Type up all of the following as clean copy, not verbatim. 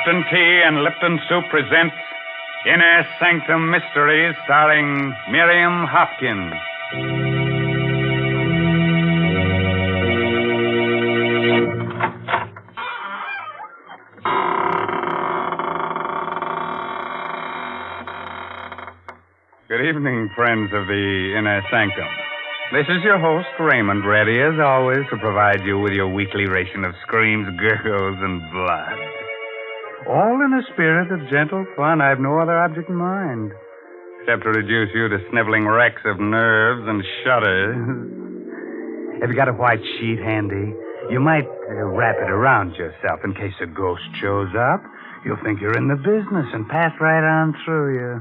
Lipton Tea and Lipton Soup present Inner Sanctum Mysteries, starring Miriam Hopkins. Good evening, friends of the Inner Sanctum. This is your host, Raymond, ready as always to provide you with your weekly ration of screams, gurgles, and blood. All in a spirit of gentle fun. I have no other object in mind, except to reduce you to sniveling wrecks of nerves and shudders. Have you got a white sheet handy? You might wrap it around yourself in case a ghost shows up. You'll think you're in the business and pass right on through you.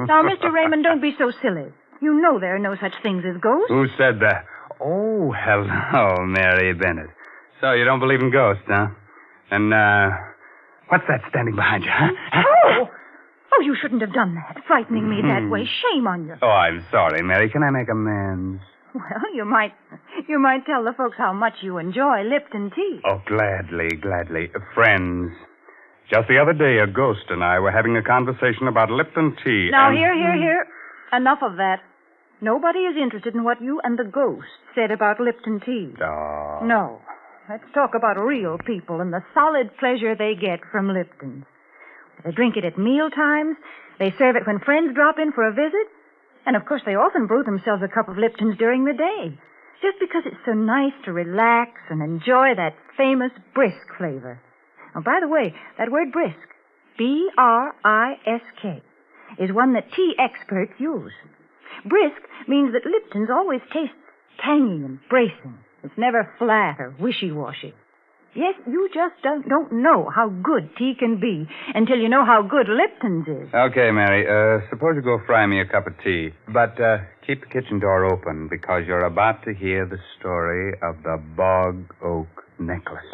Now, Mr. Raymond, don't be so silly. You know there are no such things as ghosts. Who said that? Oh, hello, Mary Bennett. So you don't believe in ghosts, huh? And, what's that standing behind you, huh? Oh, you shouldn't have done that, frightening me that way. Shame on you. Oh, I'm sorry, Mary. Can I make amends? Well, you might tell the folks how much you enjoy Lipton tea. Oh, gladly. Friends, just the other day, a ghost and I were having a conversation about Lipton tea. Now, here. Enough of that. Nobody is interested in what you and the ghost said about Lipton tea. Oh. No. Let's talk about real people and the solid pleasure they get from Lipton. They drink it at meal times. They serve it when friends drop in for a visit. And, of course, they often brew themselves a cup of Lipton's during the day, just because it's so nice to relax and enjoy that famous brisk flavor. Oh, by the way, that word brisk, B-R-I-S-K, is one that tea experts use. Brisk means that Lipton's always tastes tangy and bracing. It's never flat or wishy-washy. Yes, you just don't know how good tea can be until you know how good Lipton's is. Okay, Mary, suppose you go fry me a cup of tea. But keep the kitchen door open because you're about to hear the story of the Bog-Oak Necklace.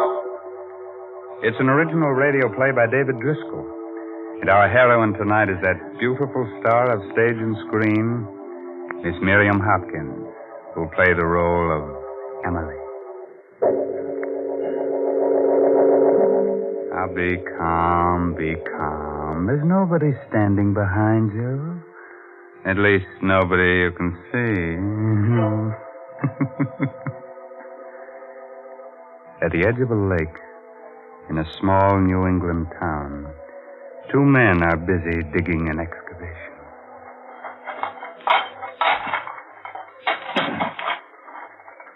It's an original radio play by David Driscoll. And our heroine tonight is that beautiful star of stage and screen, Miss Miriam Hopkins, who'll play the role of Emily. Now, be calm. There's nobody standing behind you. At least nobody you can see. At the edge of a lake, in a small New England town, two men are busy digging an excavation.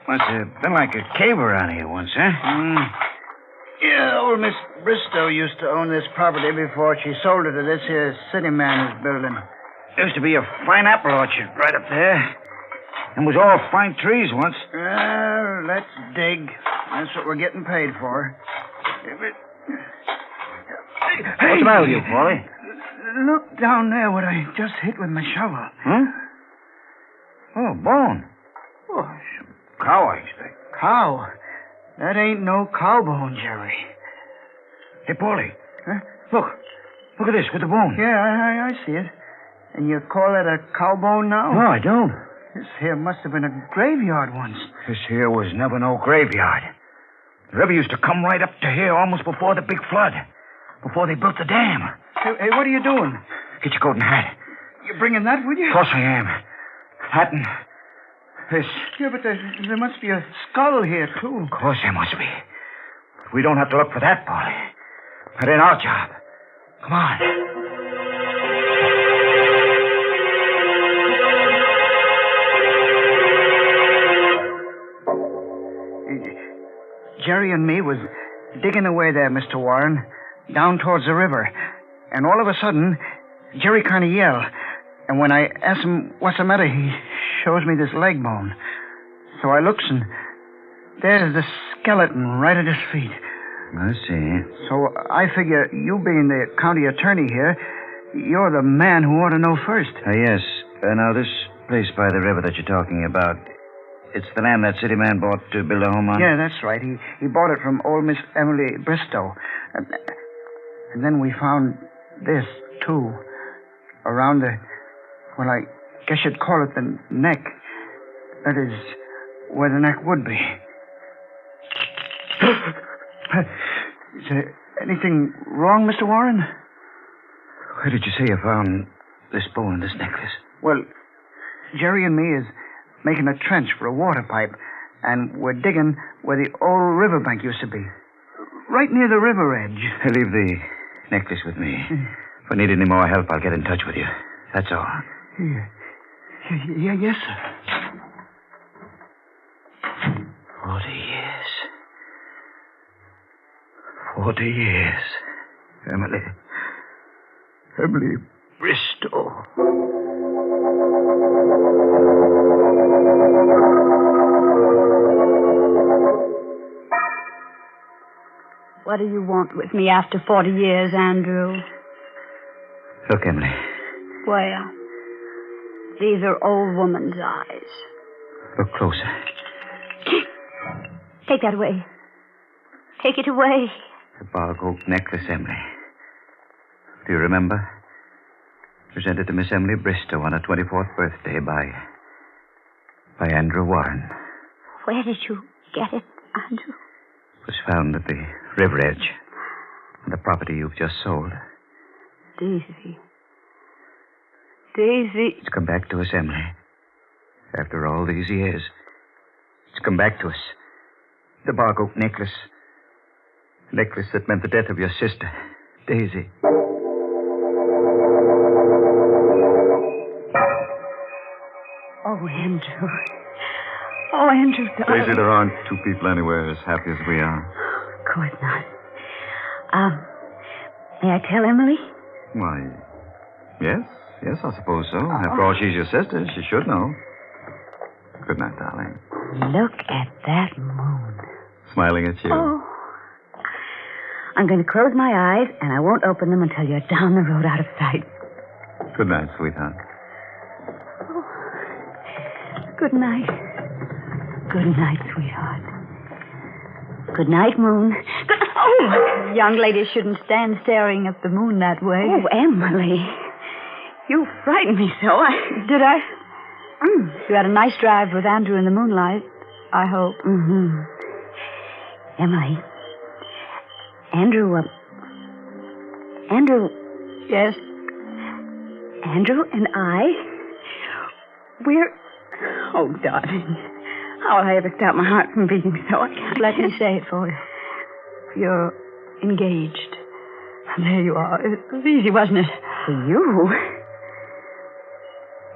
Must have been like a cave around here once, huh? Yeah, old Miss Bristow used to own this property before she sold it to this here city man who's building. There used to be a fine apple orchard right up there. And was all fine trees once. Well, let's dig. That's what we're getting paid for. Hey, what's the matter with you, Paulie? Look down there what I just hit with my shovel. Huh? Oh, bone. Oh, some cow, I expect. Cow? That ain't no cow bone, Jerry. Hey, Paulie. Huh? Look at this with the bone. Yeah, I see it. And you call that a cow bone now? No, I don't. This here must have been a graveyard once. This here was never no graveyard. The river used to come right up to here almost before the big flood. Before they built the dam. Hey, what are you doing? Get your coat and hat. You bringing that with you? Of course I am. Hat and this. Yeah, but there must be a skull here, too. Of course there must be. But we don't have to look for that, Paulie. That ain't our job. Come on. Jerry and me was digging away there, Mr. Warren, down towards the river. And all of a sudden, Jerry kind of yelled. And when I asked him what's the matter, he shows me this leg bone. So I looks, and there's the skeleton right at his feet. I see. So I figure you being the county attorney here, you're the man who ought to know first. Yes. Now, this place by the river that you're talking about, it's the land that city man bought to build a home on? Yeah, that's right. He bought it from old Miss Emily Bristow. And then we found this, too. Around the, well, I guess you'd call it the neck. That is where the neck would be. It's Anything wrong, Mr. Warren? Where did you say you found this bow and this necklace? Well, Jerry and me is making a trench for a water pipe, and we're digging where the old riverbank used to be. Right near the river edge. Leave the necklace with me. If I need any more help, I'll get in touch with you. That's all. Yeah, yes, sir. 40 years. 40 years. Emily Bristow. What do you want with me after 40 years, Andrew? Look, Emily. Well, these are old woman's eyes. Look closer. Take that away. Take it away. The Bog-Oak Necklace, Emily. Do you remember? Presented to Miss Emily Bristow on her 24th birthday by Andrew Warren. Where did you get it, Andrew? It was found at the river edge. On the property you've just sold. Daisy. Daisy. It's come back to us, Emily. After all these years. It's come back to us. The Bog-Oak Necklace. The necklace that meant the death of your sister, Daisy. Oh, Andrew. Oh, Andrew, darling. Daisy, there aren't two people anywhere as happy as we are. Of course not. May I tell Emily? Why, yes, I suppose so. After all, she's your sister. She should know. Good night, darling. Look at that moon. Smiling at you. Oh. I'm going to close my eyes, and I won't open them until you're down the road out of sight. Good night, sweetheart. Oh. Good night. Good night, sweetheart. Good night, moon. Oh! Young ladies shouldn't stand staring at the moon that way. Oh, Emily. You frightened me so. Did I? You had a nice drive with Andrew in the moonlight, I hope. Mm-hmm. Emily. Andrew. Yes? Andrew and I, we're... Oh, darling. How will I ever stop my heart from beating so? I can't... Let me say it for you. You're engaged. There you are. It was easy, wasn't it? For you?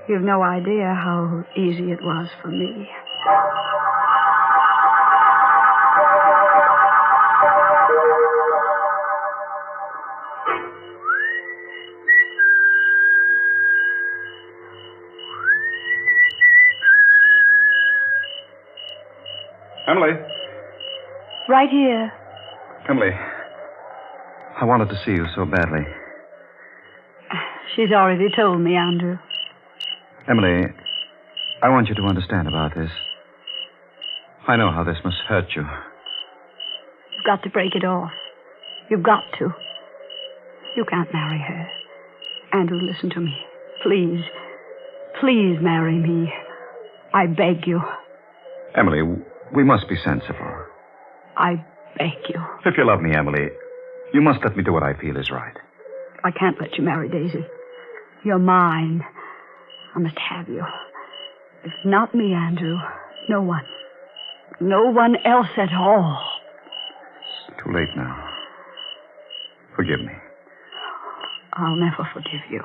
You've no idea how easy it was for me. Emily. Right here. Emily. I wanted to see you so badly. She's already told me, Andrew. Emily, I want you to understand about this. I know how this must hurt you. You've got to break it off. You've got to. You can't marry her. Andrew, listen to me. Please. Please marry me. I beg you. Emily, we must be sensible. I beg you. If you love me, Emily, you must let me do what I feel is right. I can't let you marry Daisy. You're mine. I must have you. If not me, Andrew, no one. No one else at all. It's too late now. Forgive me. I'll never forgive you.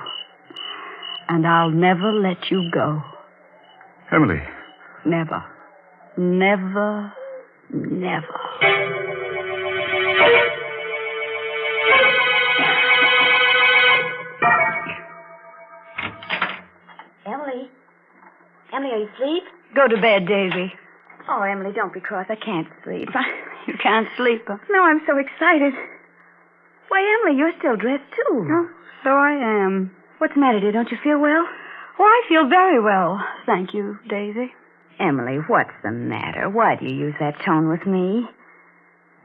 And I'll never let you go. Emily. Never. Never. Never. Emily? Emily, are you asleep? Go to bed, Daisy. Oh, Emily, don't be cross. I can't sleep. You can't sleep. No, I'm so excited. Why, Emily, you're still dressed, too. Oh, so I am. What's the matter, dear? Don't you feel well? Oh, I feel very well. Thank you, Daisy. Emily, what's the matter? Why do you use that tone with me?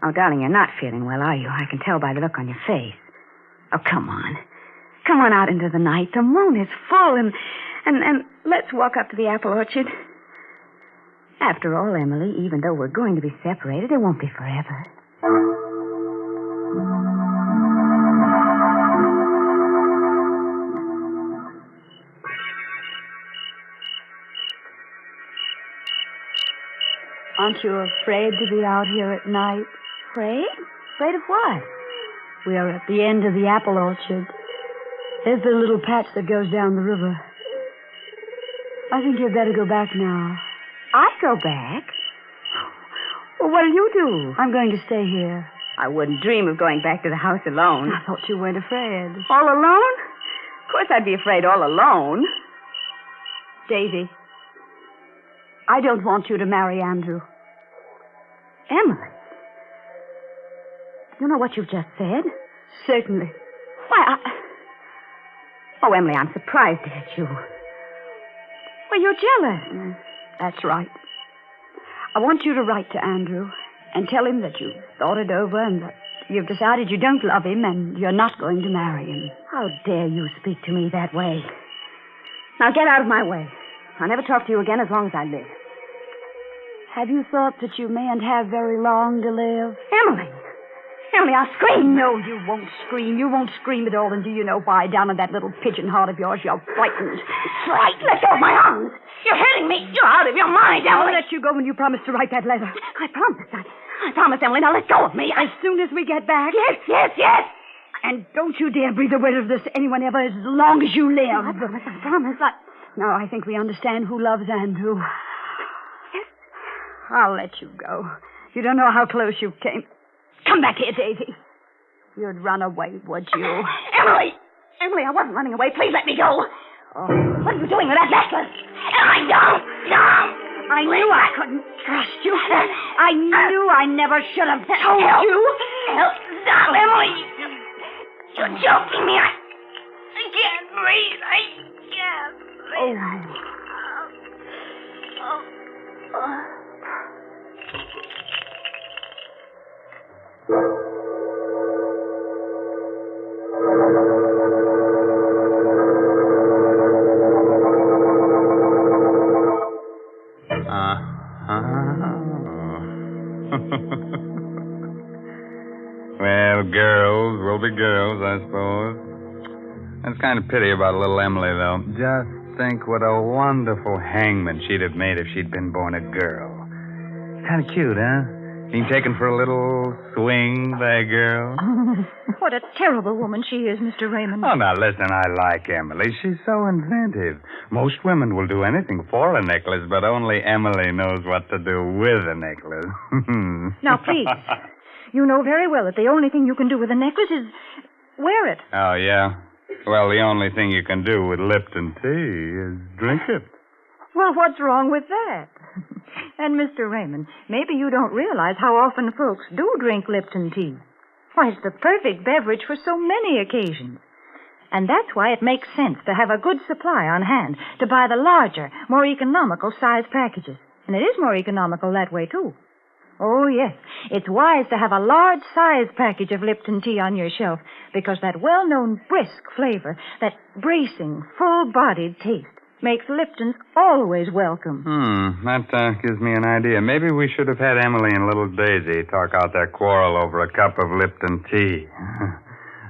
Oh, darling, you're not feeling well, are you? I can tell by the look on your face. Oh, come on. Come on out into the night. The moon is full, and let's walk up to the apple orchard. After all, Emily, even though we're going to be separated, it won't be forever. Aren't you afraid to be out here at night? Afraid? Afraid of what? We are at the end of the apple orchard. There's the little patch that goes down the river. I think you'd better go back now. I go back? Well, what'll you do? I'm going to stay here. I wouldn't dream of going back to the house alone. I thought you weren't afraid. All alone? Of course I'd be afraid all alone. Daisy, I don't want you to marry Andrew. Emily? You know what you've just said? Certainly. Why, Oh, Emily, I'm surprised at you. Well, you're jealous. That's right. I want you to write to Andrew and tell him that you've thought it over and that you've decided you don't love him and you're not going to marry him. How dare you speak to me that way? Now get out of my way. I'll never talk to you again as long as I live. Have you thought that you mayn't have very long to live? Emily! Emily, I'll scream. No, you won't scream. You won't scream at all. And do you know why? Down in that little pigeon heart of yours, you're frightened. Frightened? Let go of my arms. You're hurting me. You're out of your mind, Emily. I'll let you go when you promise to write that letter. I promise. I promise, Emily. Now let go of me. As soon as we get back. Yes. And don't you dare breathe a word of this to anyone ever as long as you live. I promise. Now, I think we understand who loves Andrew. Yes. I'll let you go. You don't know how close you came. Come back here, Daisy. You'd run away, would you? Emily, I wasn't running away. Please let me go. Oh. What are you doing with that necklace? Emily, don't. I knew I couldn't trust you. I knew I never should have told you. Help. Stop, Emily. You're choking me. I can't breathe. I can't breathe. Oh. Well, girls will be girls, I suppose. That's kind of pity about little Emily, though. Just think what a wonderful hangman she'd have made if she'd been born a girl. Kind of cute, huh? Being taken for a little swing by a girl. What a terrible woman she is, Mr. Raymond. Oh, now, listen, I like Emily. She's so inventive. Most women will do anything for a necklace, but only Emily knows what to do with a necklace. Now, please. You know very well that the only thing you can do with a necklace is wear it. Oh, yeah? Well, the only thing you can do with Lipton tea is drink it. Well, what's wrong with that? And, Mr. Raymond, maybe you don't realize how often folks do drink Lipton tea. Why, it's the perfect beverage for so many occasions. And that's why it makes sense to have a good supply on hand, to buy the larger, more economical size packages. And it is more economical that way, too. Oh, yes. It's wise to have a large size package of Lipton tea on your shelf because that well-known brisk flavor, that bracing, full-bodied taste, makes Lipton's always welcome. That gives me an idea. Maybe we should have had Emily and little Daisy talk out their quarrel over a cup of Lipton tea.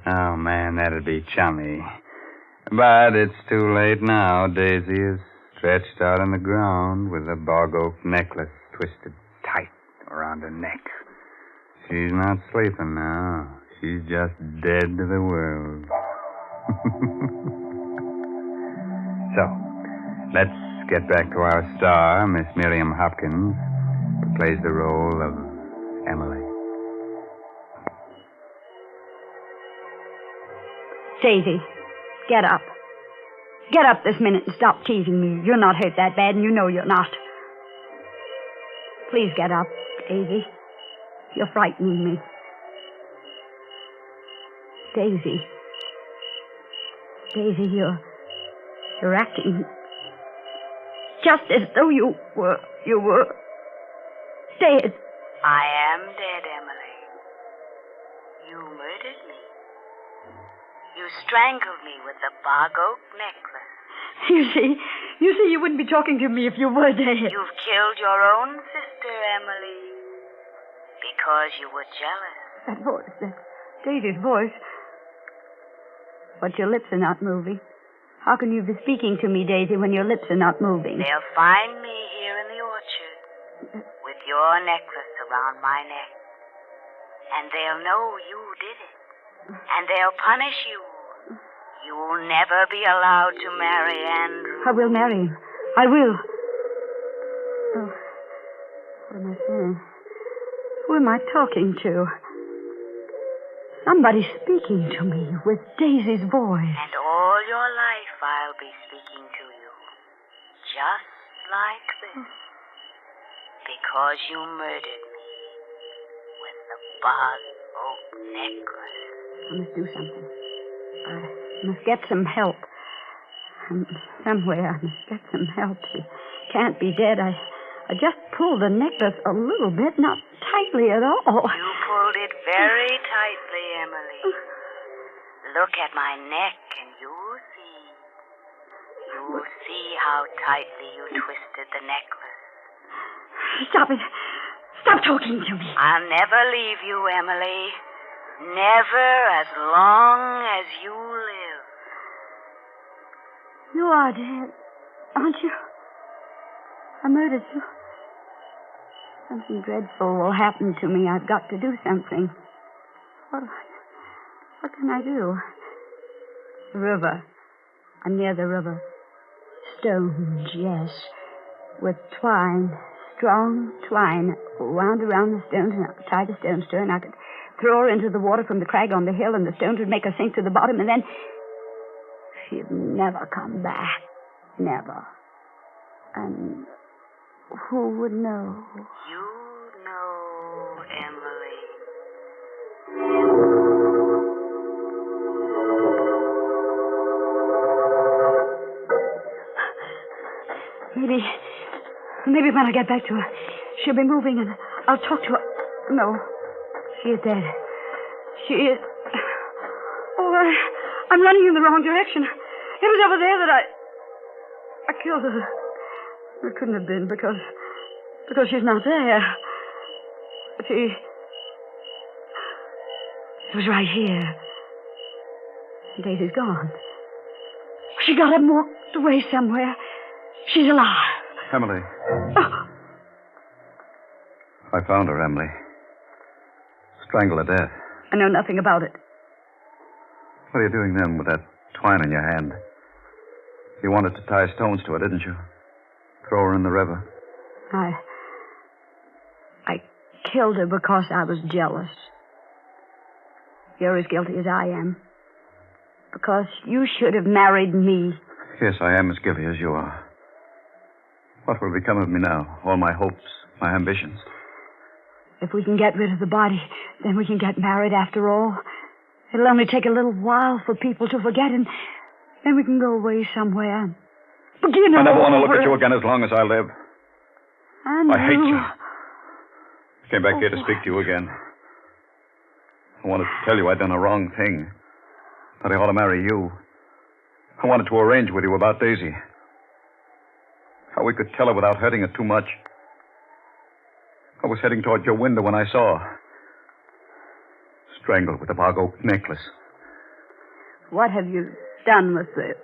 Oh, man, that'd be chummy. But it's too late now. Daisy is stretched out on the ground with a Bog-Oak necklace twisted tight around her neck. She's not sleeping now. She's just dead to the world. So, let's get back to our star, Miss Miriam Hopkins, who plays the role of Emily. Daisy, get up. Get up this minute and stop teasing me. You're not hurt that bad, and you know you're not. Please get up, Daisy. You're frightening me. Daisy, you're acting just as though you were dead. I am dead, Emily. You murdered me. You strangled me with the Bog-Oak necklace. You see, you wouldn't be talking to me if you were dead. You've killed your own sister, Emily, because you were jealous. That voice, that Daisy's voice. But your lips are not moving. How can you be speaking to me, Daisy, when your lips are not moving? They'll find me here in the orchard with your necklace around my neck. And they'll know you did it. And they'll punish you. You'll never be allowed to marry Andrew. I will marry him. I will. Oh, what am I saying? Who am I talking to? Somebody's speaking to me with Daisy's voice. And all your life I'll be speaking to you. Just like this. Because you murdered me with the Bog-Oak Necklace. I must do something. I must get some help. Somewhere I must get some help. She can't be dead. I just pulled the necklace a little bit, not tightly at all. You pulled it very tightly, Emily. Look at my neck and you'll see. You'll see how tightly you twisted the necklace. Stop it. Stop talking to me. I'll never leave you, Emily. Never as long as you live. You are dead, aren't you? I murdered you. Something dreadful will happen to me. I've got to do something. What can I do? The river. I'm near the river. Stones, yes. With twine. Strong twine wound around the stones, and I could tie the stones to her, and I could throw her into the water from the crag on the hill, and the stones would make her sink to the bottom, and then she'd never come back. Never. And who would know? You know, Emily. Maybe when I get back to her, she'll be moving and I'll talk to her. No, she is dead. She is... Oh, I'm running in the wrong direction. It was over there that I killed her. It couldn't have been because she's not there. It was right here. Daisy's gone. She got up and walked away somewhere. She's alive. Emily. Oh. I found her, Emily. Strangled to death. I know nothing about it. What are you doing then with that twine in your hand? You wanted to tie stones to her, didn't you? Throw her in the river. I killed her because I was jealous. You're as guilty as I am. Because you should have married me. Yes, I am as guilty as you are. What will become of me now? All my hopes, my ambitions. If we can get rid of the body, then we can get married after all. It'll only take a little while for people to forget, and then we can go away somewhere. Begin I never want to over. look at you again as long as I live. I hate you. I came back here to speak to you again. I wanted to tell you I'd done a wrong thing. That I ought to marry you. I wanted to arrange with you about Daisy. How we could tell her without hurting her too much. I was heading toward your window when I saw her. Strangled with the Bog-Oak Necklace. What have you done with it?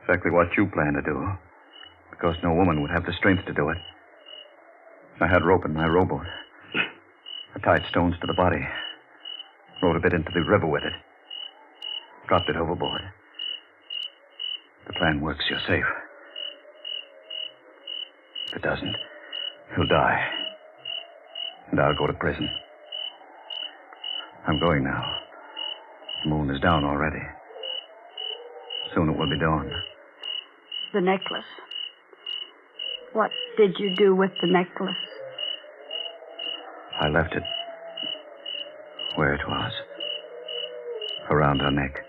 Exactly what you planned to do. Because no woman would have the strength to do it. I had rope in my rowboat. I tied stones to the body. Rowed a bit into the river with it. Dropped it overboard. The plan works, you're safe. If it doesn't, he'll die. And I'll go to prison. I'm going now. The moon is down already. Soon it will be dawn. The necklace. What did you do with the necklace? I left it where it was. Around her neck.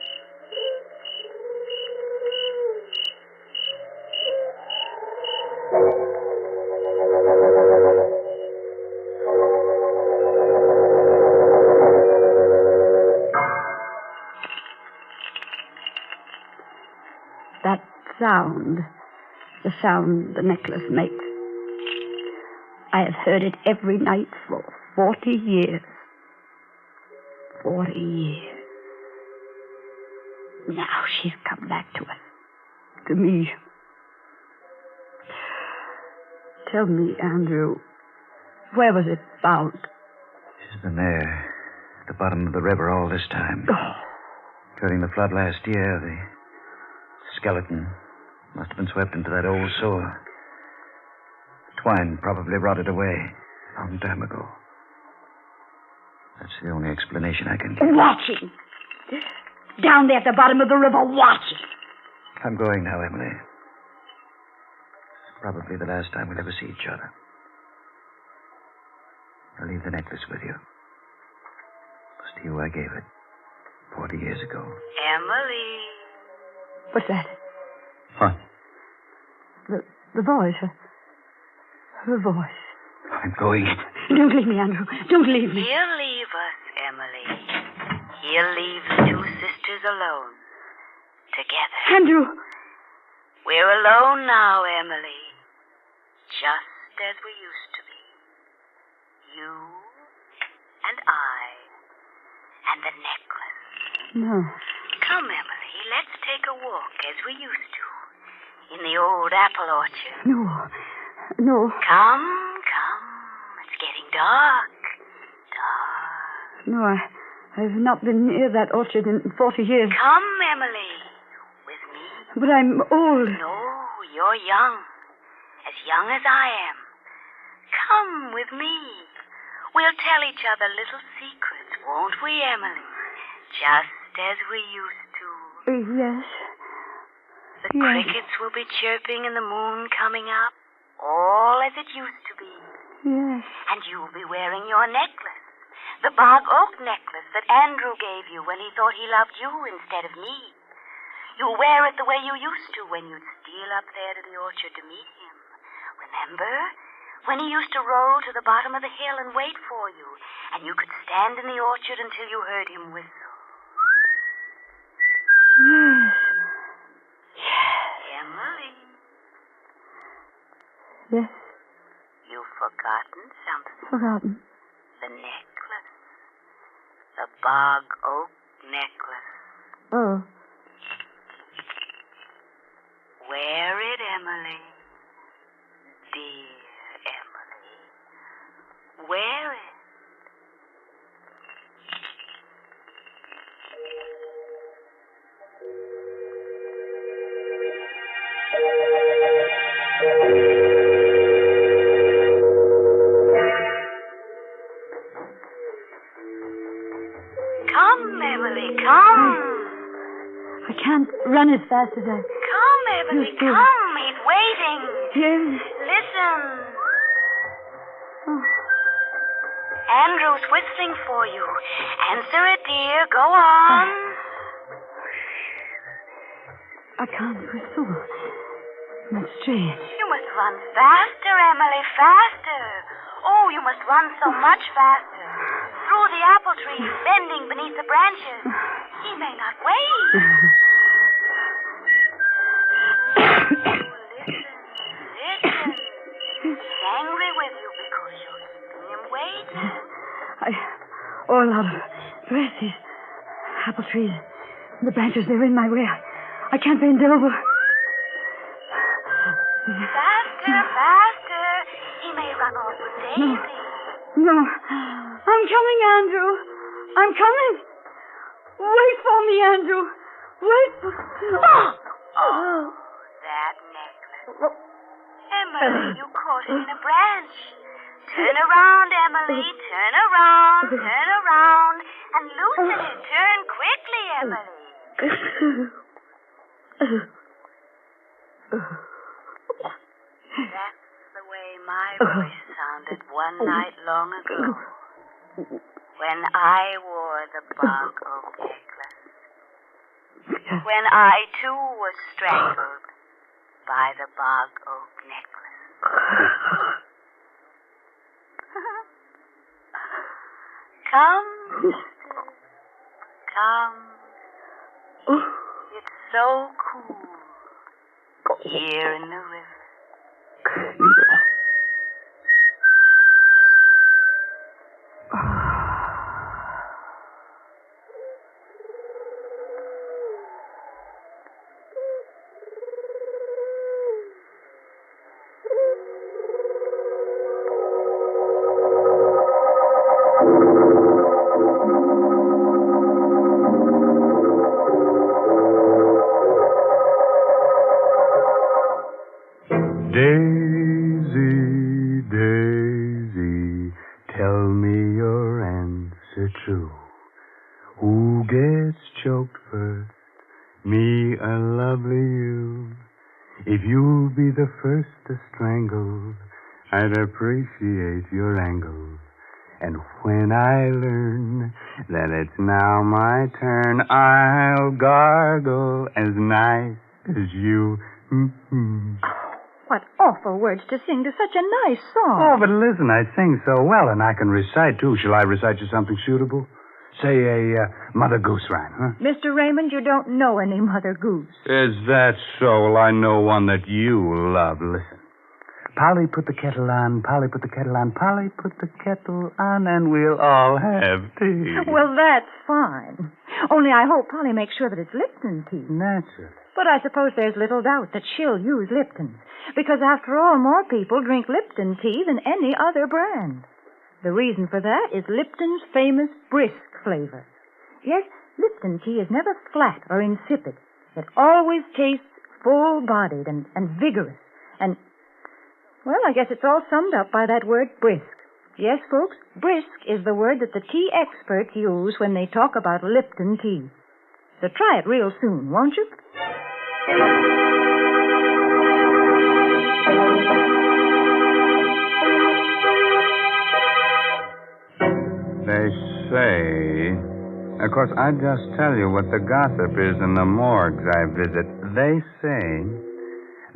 That sound, the sound the necklace makes. I have heard it every night for 40 years. 40 years. Now she's come back to us. To me. Tell me, Andrew, where was it found? It's been there, at the bottom of the river all this time. During the flood last year, the skeleton must have been swept into that old sewer. Twine probably rotted away a long time ago. That's the only explanation I can give. Watching. Down there at the bottom of the river, watching. I'm going now, Emily. It's probably the last time we'll ever see each other. I'll leave the necklace with you. It was to you I gave it 40 years ago. Emily. What's that? What? The voice. Her voice. I'm going. Don't leave me, Andrew. Don't leave me. He'll leave us, Emily. He'll leave the two sisters alone. Together. Andrew. We're alone now, Emily. Just as we used to be. You and I and the necklace. No. Come, Emily, let's take a walk as we used to. In the old apple orchard. No. Come. It's getting dark. No, I've not been near that orchard in 40 years. Come, Emily. With me. But I'm old. No, you're young. As young as I am. Come with me. We'll tell each other little secrets, won't we, Emily? Just as we used to. Yes. The crickets will be chirping and the moon coming up. All as it used to be. Yes. And you'll be wearing your necklace. The Bog-Oak Necklace that Andrew gave you when he thought he loved you instead of me. You'll wear it the way you used to when you'd steal up there to the orchard to meet him. Remember? When he used to roll to the bottom of the hill and wait for you, and you could stand in the orchard until you heard him whistle. Yes. Emily. Yes. You've forgotten something. Forgotten. The necklace. The Bog-Oak Necklace. Oh. Wear it, Emily. Dear Emily. Wear it. Come, Emily, come. I can't run as fast as I... Come, Emily, Yes, dear. come. He's waiting. Yes. Listen. Oh. Andrew's whistling for you. Answer it, dear. Go on. I can't whistle. That's strange. You must run faster, Emily, faster. Oh, you must run so much faster. Through the apple trees, bending beneath the branches. He may not wait. Listen. He's angry with you because you're keeping him waiting. All out of breath. These apple trees. The branches, they're in my way. I can't bend over. Faster. He may run off with Daisy. No. I'm coming, Andrew. I'm coming. Wait for me, Andrew. Wait for me. Oh, that necklace. Emily, you caught it in a branch. Turn around, Emily. Turn around. And loosen it. Turn quickly, Emily. That's the way my voice sounded one night long ago. When I wore the Bog-Oak Necklace. When I, too, was strangled by the Bog-Oak Necklace. Come. It's so cool here in the river. Tell me your answer true. Who gets choked first? Me or lovely you? If you'll be the first to strangle, I'd appreciate your angle. And when I learn that it's now my turn, I'll gargle as nice as you. What awful words to sing to such a nice song. Oh, but listen, I sing so well, and I can recite, too. Shall I recite you something suitable? Say a Mother Goose rhyme, huh? Mr. Raymond, you don't know any Mother Goose. Is that so? Well, I know one that you love. Listen. Polly put the kettle on, Polly put the kettle on, Polly put the kettle on, and we'll all have tea. Well, that's fine. Only I hope Polly makes sure that it's Lipton tea. Naturally. But I suppose there's little doubt that she'll use Lipton. Because after all, more people drink Lipton tea than any other brand. The reason for that is Lipton's famous brisk flavor. Yes, Lipton tea is never flat or insipid. It always tastes full-bodied and vigorous. And, well, I guess it's all summed up by that word brisk. Yes, folks, brisk is the word that the tea experts use when they talk about Lipton tea. So try it real soon, won't you? They say, of course, I just tell you what the gossip is in the morgues I visit. They say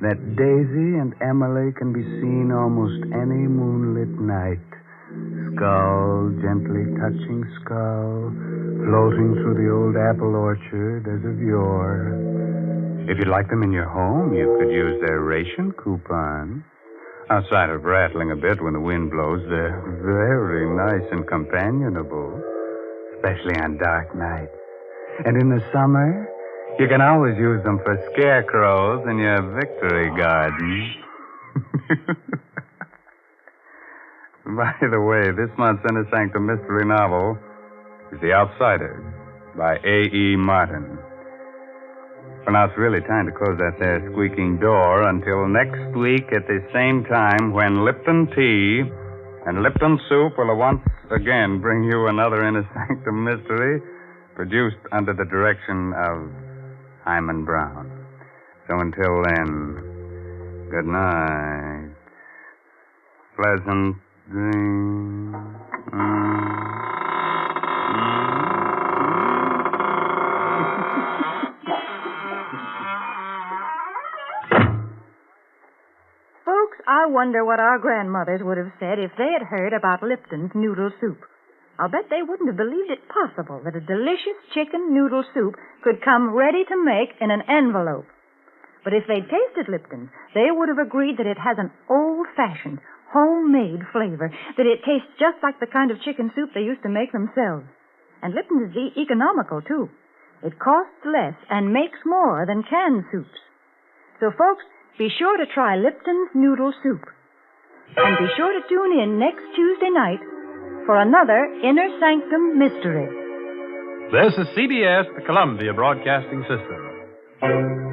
that Daisy and Emily can be seen almost any moonlit night. Skull gently touching skull, floating through the old apple orchard as of yore. If you'd like them in your home, you could use their ration coupon. Outside of rattling a bit when the wind blows, they're very nice and companionable, especially on dark nights. And in the summer, you can always use them for scarecrows in your victory garden. By the way, this month's Inner Sanctum Mystery novel is The Outsiders by A.E. Martin. Well, now it's really time to close that there squeaking door until next week at the same time when Lipton Tea and Lipton Soup will once again bring you another Inner Sanctum Mystery produced under the direction of Hyman Brown. So until then, good night. Pleasant dreams. I wonder what our grandmothers would have said if they had heard about Lipton's noodle soup. I'll bet they wouldn't have believed it possible that a delicious chicken noodle soup could come ready to make in an envelope. But if they'd tasted Lipton, they would have agreed that it has an old-fashioned, homemade flavor, that it tastes just like the kind of chicken soup they used to make themselves. And Lipton is economical, too. It costs less and makes more than canned soups. So, folks, be sure to try Lipton's Noodle Soup. And be sure to tune in next Tuesday night for another Inner Sanctum Mystery. This is CBS, the Columbia Broadcasting System.